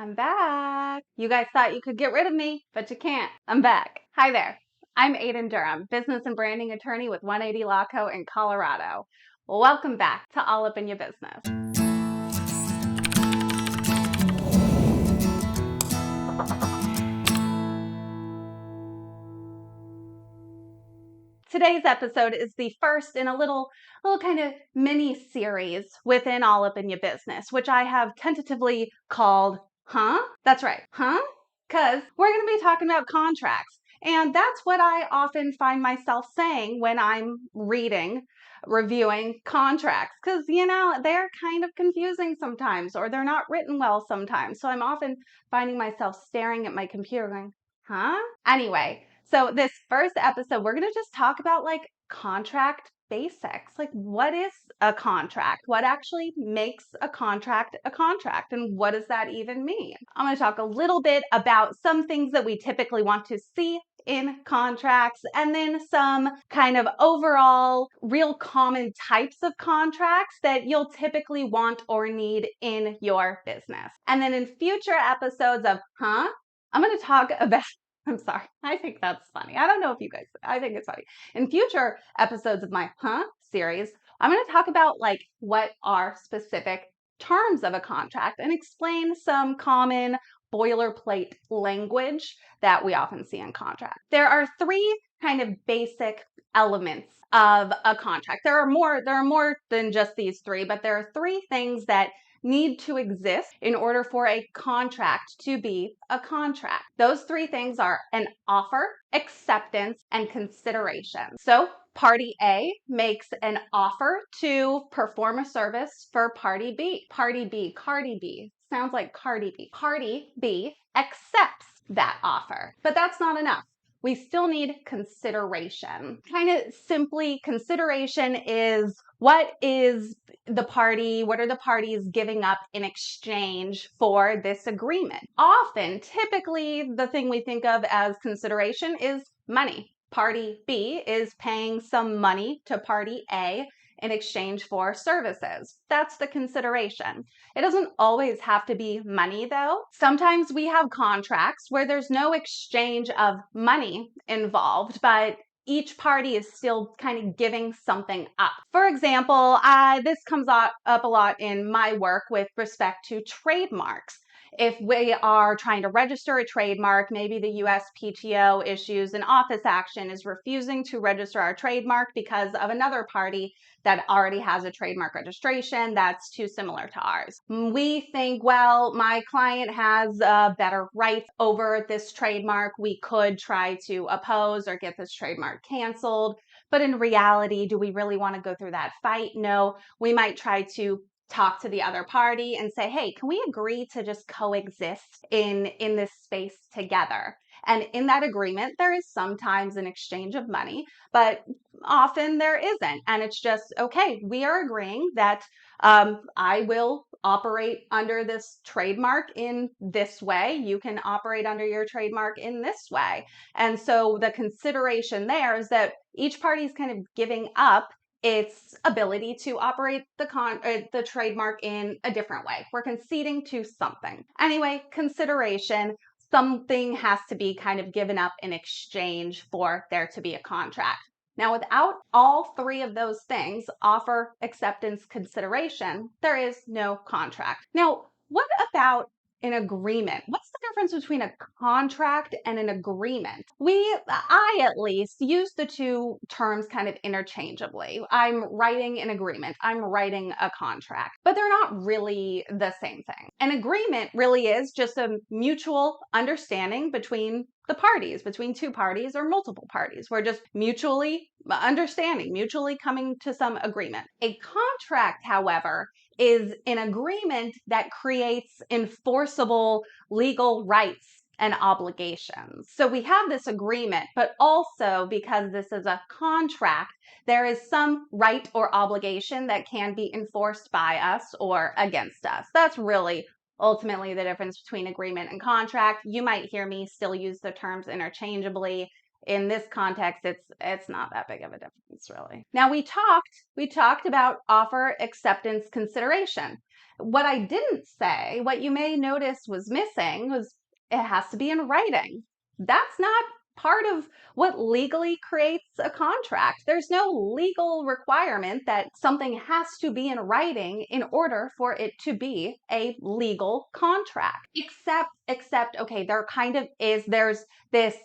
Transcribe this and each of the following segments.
I'm back. You guys thought you could get rid of me, but you can't. I'm back. Hi there. I'm Aiden Durham, business and branding attorney with 180 Law Co. in Colorado. Welcome back to All Up in Your Business. Today's episode is the first in a little kind of mini series within All Up in Your Business, which I have tentatively called Huh? That's right, huh? Because we're going to be talking about contracts. And that's what I often find myself saying when I'm reviewing contracts, because, they're kind of confusing sometimes, or they're not written well sometimes. So I'm often finding myself staring at my computer going, huh? Anyway, so this first episode, we're going to just talk about contract basics. What is a contract? What actually makes a contract? And what does that even mean? I'm going to talk a little bit about some things that we typically want to see in contracts, and then some kind of overall real common types of contracts that you'll typically want or need in your business. And then in future episodes of I'm going to talk about I'm sorry. I think that's funny. I don't know if you guys, I think it's funny. In future episodes of my series, I'm going to talk about what are specific terms of a contract and explain some common boilerplate language that we often see in contracts. There are three kind of basic elements of a contract. There are more than just these three, but there are three things that need to exist in order for a contract to be a contract. Those three things are an offer, acceptance, and consideration. So party A makes an offer to perform a service for party B. Party B, Cardi B. Sounds like Cardi B. Party B accepts that offer. But that's not enough. We still need consideration. Kind of simply, consideration is what are the parties giving up in exchange for this agreement? Often, typically, the thing we think of as consideration is money. Party B is paying some money to party A in exchange for services. That's the consideration. It doesn't always have to be money, though. Sometimes we have contracts where there's no exchange of money involved, but each party is still kind of giving something up. For example, this comes up a lot in my work with respect to trademarks. If we are trying to register a trademark, maybe the USPTO issues an office action, is refusing to register our trademark because of another party that already has a trademark registration that's too similar to ours. We think, well, my client has better rights over this trademark. We could try to oppose or get this trademark canceled. But in reality, do we really want to go through that fight? No, we might try to talk to the other party and say, hey, can we agree to just coexist in this space together? And in that agreement, there is sometimes an exchange of money, but often there isn't. And it's just, okay, we are agreeing that I will operate under this trademark in this way. You can operate under your trademark in this way. And so the consideration there is that each party is kind of giving up its ability to operate the trademark in a different way. We're conceding to something. Anyway, consideration. Something has to be kind of given up in exchange for there to be a contract. Now, without all three of those things, offer, acceptance, consideration, there is no contract. Now, what about an agreement? What's the difference between a contract and an agreement? I at least use the two terms kind of interchangeably. I'm writing an agreement. I'm writing a contract, but they're not really the same thing. An agreement really is just a mutual understanding between the parties, between two parties or multiple parties. We're just mutually understanding, mutually coming to some agreement. A contract, however, is an agreement that creates enforceable legal rights and obligations. So we have this agreement, but also because this is a contract, there is some right or obligation that can be enforced by us or against us. That's really ultimately the difference between agreement and contract. You might hear me still use the terms interchangeably. in this context, it's not that big of a difference, really. Now we talked about offer acceptance consideration. What I didn't say, what you may notice was missing, was it has to be in writing. That's not part of what legally creates a contract. There's no legal requirement that something has to be in writing in order for it to be a legal contract. Except, okay, there kind of is, there's this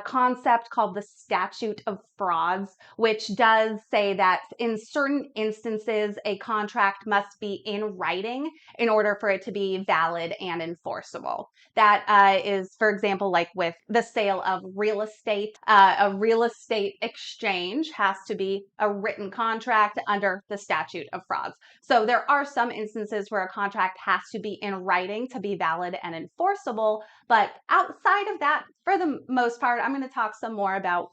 concept called the statute of frauds, which does say that in certain instances, a contract must be in writing in order for it to be valid and enforceable. That is, for example, like with the sale of real estate, a real estate exchange has to be a written contract under the statute of frauds. So there are some instances where a contract has to be in writing to be valid and enforceable, but outside of that, for the most part, I'm going to talk some more about,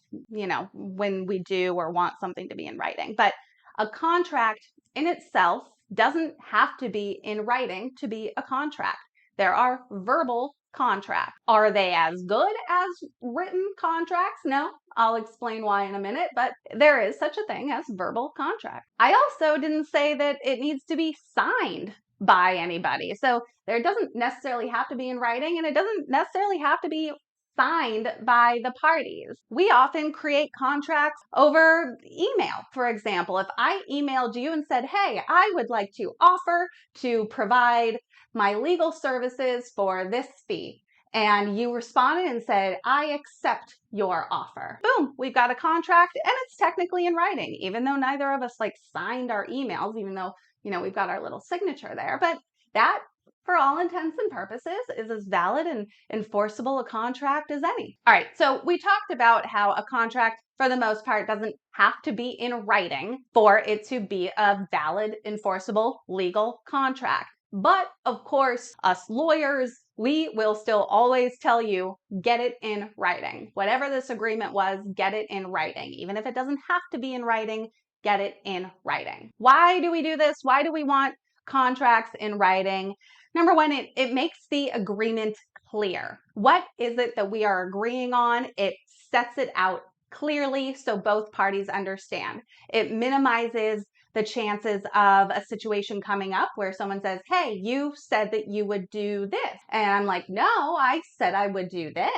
when we do or want something to be in writing. But a contract in itself doesn't have to be in writing to be a contract. There are verbal contracts. Are they as good as written contracts? No, I'll explain why in a minute, but there is such a thing as verbal contract. I also didn't say that it needs to be signed by anybody. So there doesn't necessarily have to be in writing, and it doesn't necessarily have to be signed by the parties. We often create contracts over email. For example, if I emailed you and said, hey, I would like to offer to provide my legal services for this fee, and you responded and said, I accept your offer. Boom, we've got a contract, and it's technically in writing, even though neither of us signed our emails, even though, we've got our little signature there. But that, for all intents and purposes, is as valid and enforceable a contract as any. All right, so we talked about how a contract, for the most part, doesn't have to be in writing for it to be a valid, enforceable, legal contract. But of course, us lawyers, we will still always tell you, get it in writing. Whatever this agreement was, get it in writing. Even if it doesn't have to be in writing, get it in writing. Why do we do this? Why do we want contracts in writing? Number one, it makes the agreement clear. What is it that we are agreeing on? It sets it out clearly so both parties understand. It minimizes the chances of a situation coming up where someone says, hey, you said that you would do this. And I'm like, no, I said I would do this.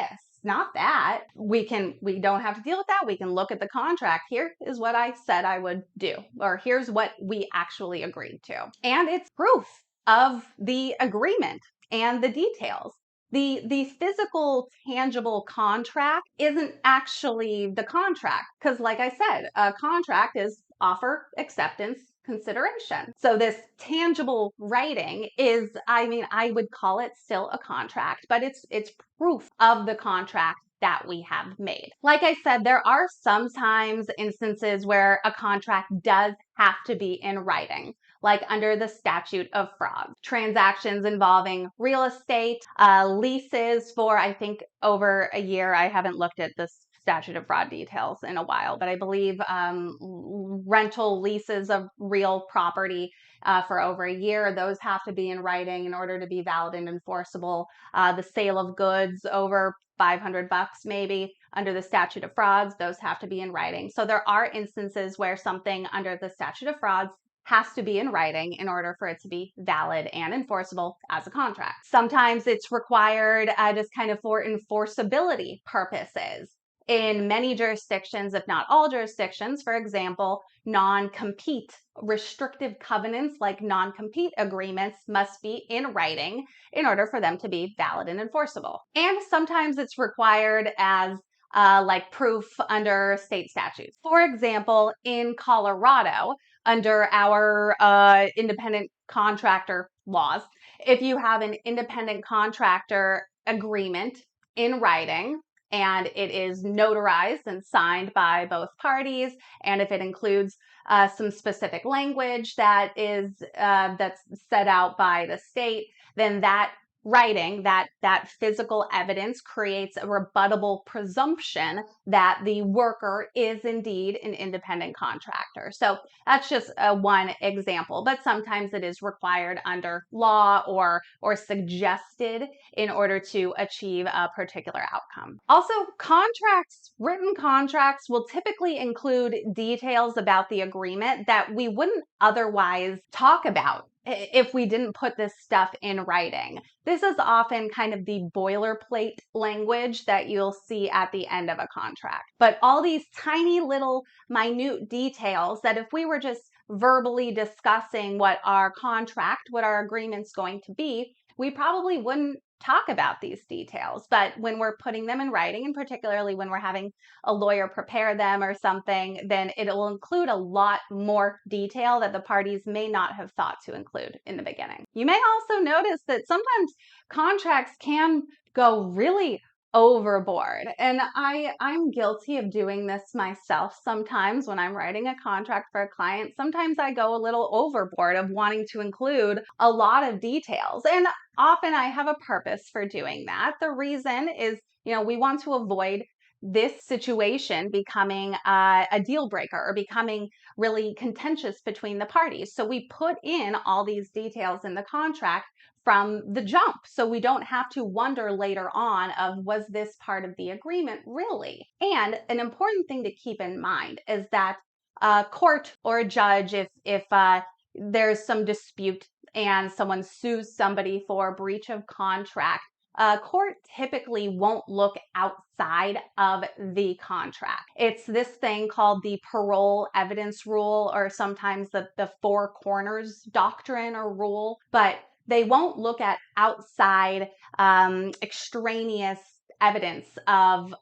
Not that. We don't have to deal with that. We can look at the contract. Here is what I said I would do, or here's what we actually agreed to. And it's proof of the agreement and the details. The physical, tangible contract isn't actually the contract, because like I said, a contract is offer, acceptance, consideration. So this tangible writing is, I would call it still a contract, but it's proof of the contract that we have made. Like I said, there are sometimes instances where a contract does have to be in writing, like under the statute of frauds. Transactions involving real estate, leases for, I think, over a year. I haven't looked at this statute of fraud details in a while, but I believe rental leases of real property for over a year, those have to be in writing in order to be valid and enforceable. The sale of goods over $500 maybe under the statute of frauds, those have to be in writing. So there are instances where something under the statute of frauds has to be in writing in order for it to be valid and enforceable as a contract. Sometimes it's required just kind of for enforceability purposes. In many jurisdictions, if not all jurisdictions, for example, non-compete restrictive covenants like non-compete agreements must be in writing in order for them to be valid and enforceable. And sometimes it's required as like proof under state statutes. For example, in Colorado, under our independent contractor laws, if you have an independent contractor agreement in writing, and it is notarized and signed by both parties, and if it includes some specific language that is that's set out by the state, then that writing, that physical evidence creates a rebuttable presumption that the worker is indeed an independent contractor. So that's just one example, but sometimes it is required under law or suggested in order to achieve a particular outcome. Also, written contracts will typically include details about the agreement that we wouldn't otherwise talk about if we didn't put this stuff in writing. This is often kind of the boilerplate language that you'll see at the end of a contract. But all these tiny little minute details that if we were just verbally discussing what our agreement's going to be, we probably wouldn't talk about these details. But when we're putting them in writing, and particularly when we're having a lawyer prepare them or something, then it will include a lot more detail that the parties may not have thought to include in the beginning. You may also notice that sometimes contracts can go really overboard. And I'm guilty of doing this myself sometimes when I'm writing a contract for a client. Sometimes I go a little overboard of wanting to include a lot of details. And often I have a purpose for doing that. The reason is, we want to avoid this situation becoming a deal breaker or becoming really contentious between the parties. So we put in all these details in the contract from the jump, so we don't have to wonder later on of, was this part of the agreement really? And an important thing to keep in mind is that a court or a judge, if there's some dispute and someone sues somebody for breach of contract, a court typically won't look outside of the contract. It's this thing called the parole evidence rule, or sometimes the four corners doctrine or rule, but they won't look at outside extraneous evidence of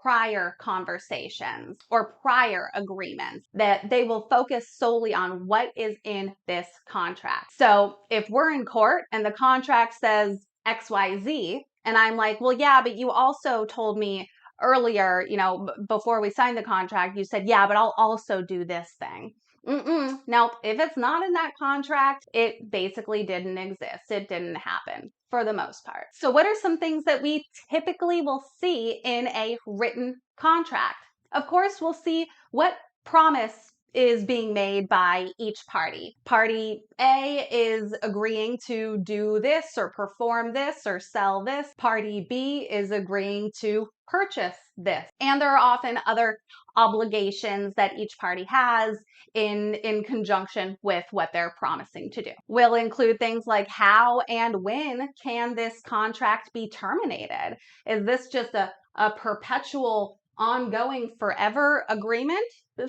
prior conversations or prior agreements. That they will focus solely on what is in this contract. So if we're in court and the contract says XYZ, and I'm like, well, yeah, but you also told me earlier, before we signed the contract, you said, yeah, but I'll also do this thing. Now, if it's not in that contract, it basically didn't exist. It didn't happen for the most part. So what are some things that we typically will see in a written contract? Of course, we'll see what promise is being made by each party. Party A is agreeing to do this or perform this or sell this. Party B is agreeing to purchase this. And there are often other obligations that each party has in conjunction with what they're promising to do. We'll include things like how and when can this contract be terminated? Is this just a perpetual, ongoing, forever agreement?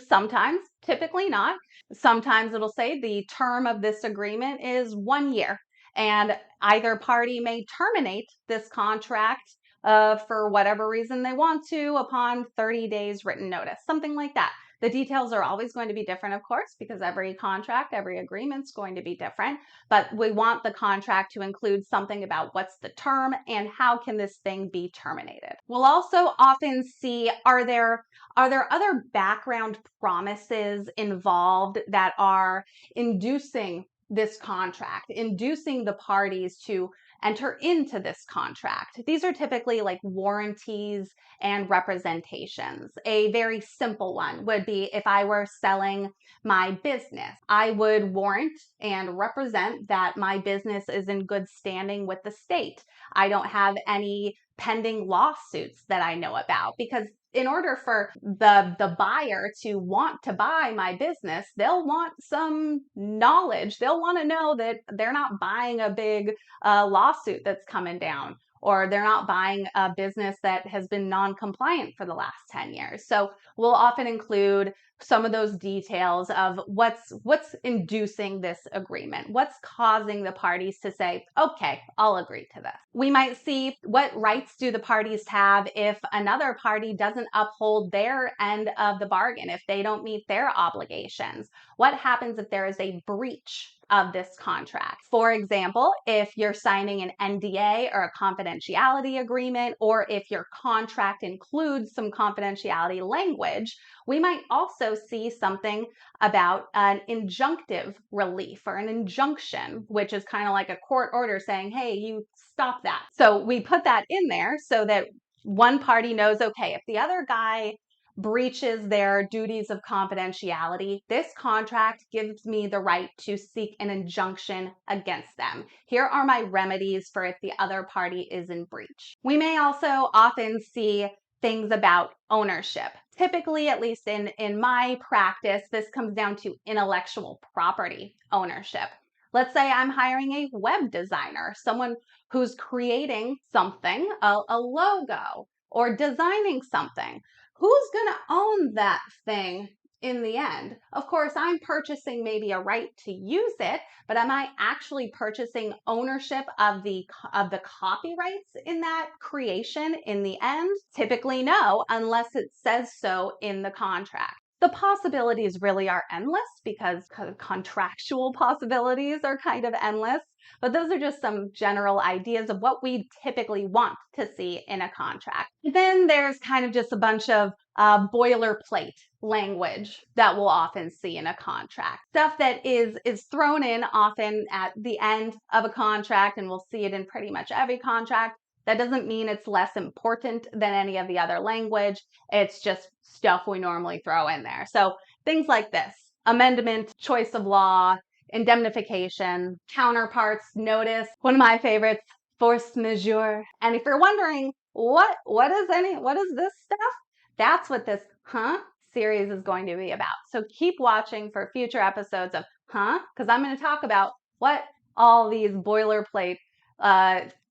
Sometimes, typically not. Sometimes it'll say the term of this agreement is 1 year, and either party may terminate this contract for whatever reason they want to upon 30 days written notice, something like that. The details are always going to be different, of course, because every contract, every agreement's going to be different, but we want the contract to include something about what's the term and how can this thing be terminated. We'll also often see, are there other background promises involved that are inducing this contract, inducing the parties to enter into this contract? These are typically like warranties and representations. A very simple one would be if I were selling my business, I would warrant and represent that my business is in good standing with the state. I don't have any pending lawsuits that I know about, because in order for the buyer to want to buy my business, they'll want some knowledge. They'll want to know that they're not buying a big lawsuit that's coming down, or they're not buying a business that has been non-compliant for the last 10 years. So we'll often include some of those details of what's inducing this agreement, what's causing the parties to say, okay, I'll agree to this. We might see what rights do the parties have if another party doesn't uphold their end of the bargain, if they don't meet their obligations. What happens if there is a breach of this contract? For example, if you're signing an NDA or a confidentiality agreement, or if your contract includes some confidentiality language, we might also also see something about an injunctive relief or an injunction, which is kind of like a court order saying, hey, you stop that. So we put that in there so that one party knows, okay, if the other guy breaches their duties of confidentiality, this contract gives me the right to seek an injunction against them. Here are my remedies for if the other party is in breach. We may also often see things about ownership. Typically, at least in my practice, this comes down to intellectual property ownership. Let's say I'm hiring a web designer, someone who's creating something, a logo, or designing something. Who's going to own that thing in the end? Of course, I'm purchasing maybe a right to use it, but am I actually purchasing ownership of the copyrights in that creation in the end? Typically no, unless it says so in the contract. The possibilities really are endless because contractual possibilities are kind of endless, but those are just some general ideas of what we typically want to see in a contract. Then there's kind of just a bunch of boilerplate language that we'll often see in a contract. Stuff that is thrown in often at the end of a contract, and we'll see it in pretty much every contract. That doesn't mean it's less important than any of the other language. It's just stuff we normally throw in there. So things like this: amendment, choice of law, indemnification, counterparts, notice. One of my favorites, force majeure. And if you're wondering what is this stuff? That's what this series is going to be about. So keep watching for future episodes of because I'm going to talk about what all these boilerplate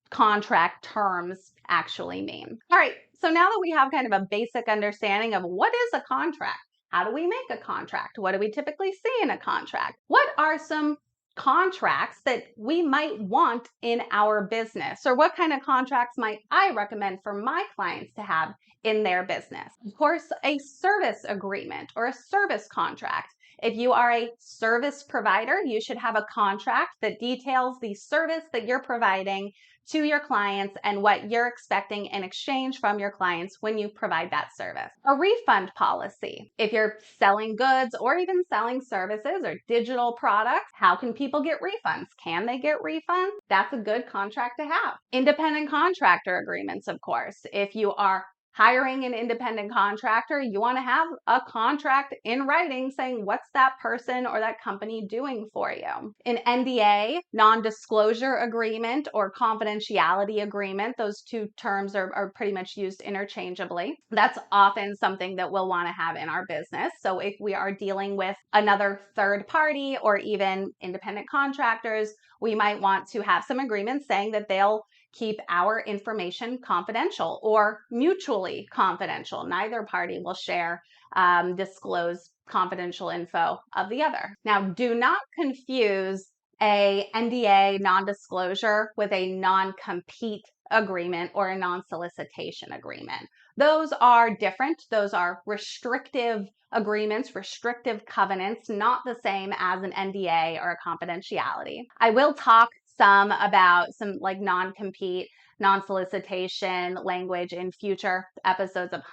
contract terms actually mean. All right, so now that we have kind of a basic understanding of what is a contract, how do we make a contract? What do we typically see in a contract? What are some contracts that we might want in our business? Or what kind of contracts might I recommend for my clients to have in their business? Of course, a service agreement or a service contract. If you are a service provider, you should have a contract that details the service that you're providing to your clients and what you're expecting in exchange from your clients when you provide that service. A refund policy. If you're selling goods or even selling services or digital products, how can people get refunds? Can they get refunds? That's a good contract to have. Independent contractor agreements, of course. If you are hiring an independent contractor, you want to have a contract in writing saying what's that person or that company doing for you. An NDA, non-disclosure agreement, or confidentiality agreement, those two terms are pretty much used interchangeably. That's often something that we'll want to have in our business. So if we are dealing with another third party or even independent contractors, we might want to have some agreements saying that they'll keep our information confidential or mutually confidential. Neither party will share, disclose confidential info of the other. Now, do not confuse a NDA, non-disclosure, with a non-compete agreement or a non-solicitation agreement. Those are different. Those are restrictive agreements, restrictive covenants, not the same as an NDA or a confidentiality. I will talk some about some like non-compete, non-solicitation language in future episodes of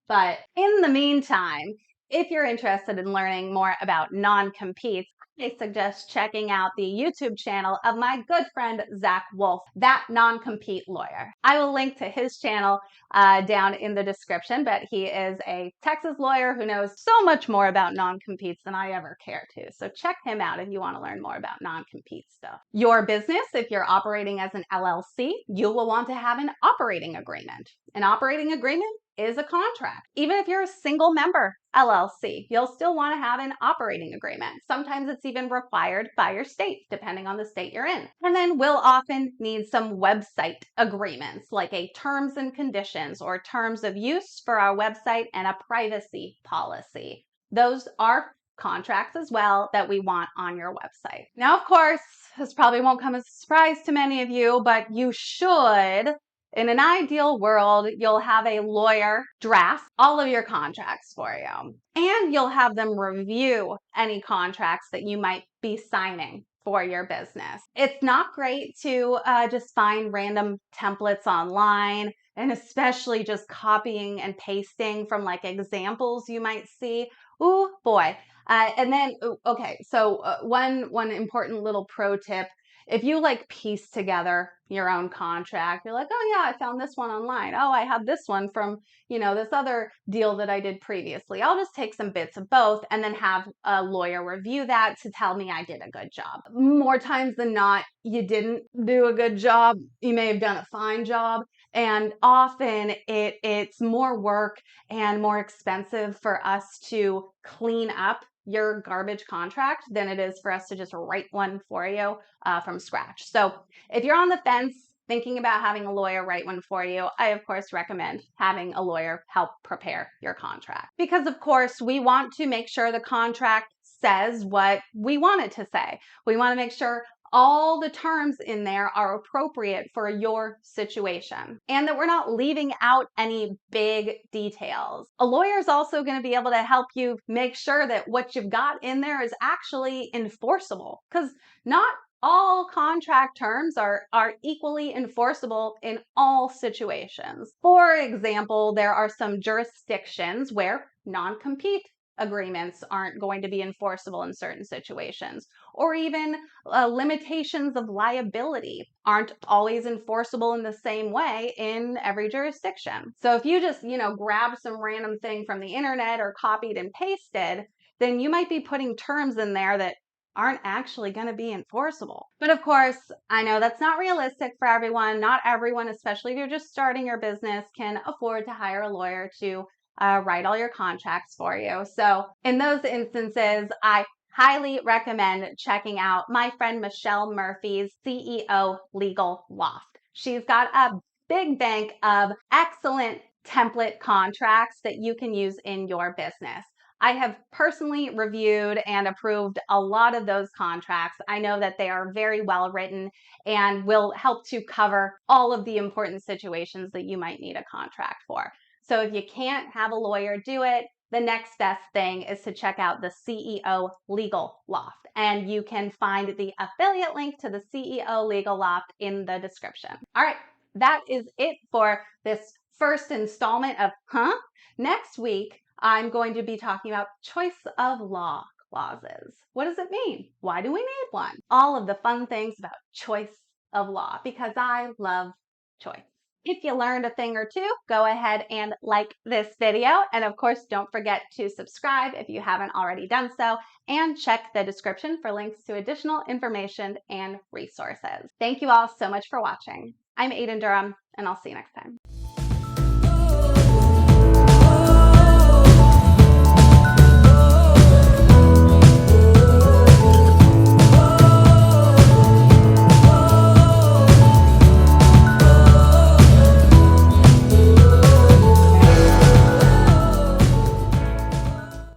But in the meantime, if you're interested in learning more about non-competes, I suggest checking out the YouTube channel of my good friend, Zach Wolfe, that non-compete lawyer. I will link to his channel down in the description, but he is a Texas lawyer who knows so much more about non-competes than I ever care to. So check him out if you want to learn more about non-compete stuff. Your business, if you're operating as an LLC, you will want to have an operating agreement. An operating agreement is a contract. Even if you're a single member LLC, you'll still want to have an operating agreement. Sometimes it's even required by your state, depending on the state you're in. And then we'll often need some website agreements, like a terms and conditions or terms of use for our website and a privacy policy. Those are contracts as well that we want on your website. Now, of course, this probably won't come as a surprise to many of you, but you should, in an ideal world, you'll have a lawyer draft all of your contracts for you, and you'll have them review any contracts that you might be signing for your business. It's not great to just find random templates online, and especially just copying and pasting from like examples you might see Ooh, boy. And then, okay, so one important little pro tip. If you like piece together your own contract, you're like, oh yeah, I found this one online. Oh, I have this one from, this other deal that I did previously. I'll just take some bits of both and then have a lawyer review that to tell me I did a good job. More times than not, you didn't do a good job. You may have done a fine job. And often it's more work and more expensive for us to clean up your garbage contract than it is for us to just write one for you from scratch. So if you're on the fence thinking about having a lawyer write one for you, I of course recommend having a lawyer help prepare your contract. Because of course we want to make sure the contract says what we want it to say. We want to make sure all the terms in there are appropriate for your situation and that we're not leaving out any big details. A lawyer is also going to be able to help you make sure that what you've got in there is actually enforceable, because not all contract terms are equally enforceable in all situations. For example, there are some jurisdictions where non-compete agreements aren't going to be enforceable in certain situations, or even limitations of liability aren't always enforceable in the same way in every jurisdiction. So if you just, grab some random thing from the internet or copied and pasted, then you might be putting terms in there that aren't actually going to be enforceable. But of course, I know that's not realistic for everyone. Not everyone, especially if you're just starting your business, can afford to hire a lawyer to write all your contracts for you. So in those instances, I highly recommend checking out my friend Michelle Murphy's CEO Legal Loft. She's got a big bank of excellent template contracts that you can use in your business. I have personally reviewed and approved a lot of those contracts. I know that they are very well written and will help to cover all of the important situations that you might need a contract for. So if you can't have a lawyer do it, the next best thing is to check out the CEO Legal Loft. And you can find the affiliate link to the CEO Legal Loft in the description. All right, that is it for this first installment of Next week, I'm going to be talking about choice of law clauses. What does it mean? Why do we need one? All of the fun things about choice of law, because I love choice. If you learned a thing or two, go ahead and like this video. And of course, don't forget to subscribe if you haven't already done so, and check the description for links to additional information and resources. Thank you all so much for watching. I'm Aiden Durham, and I'll see you next time.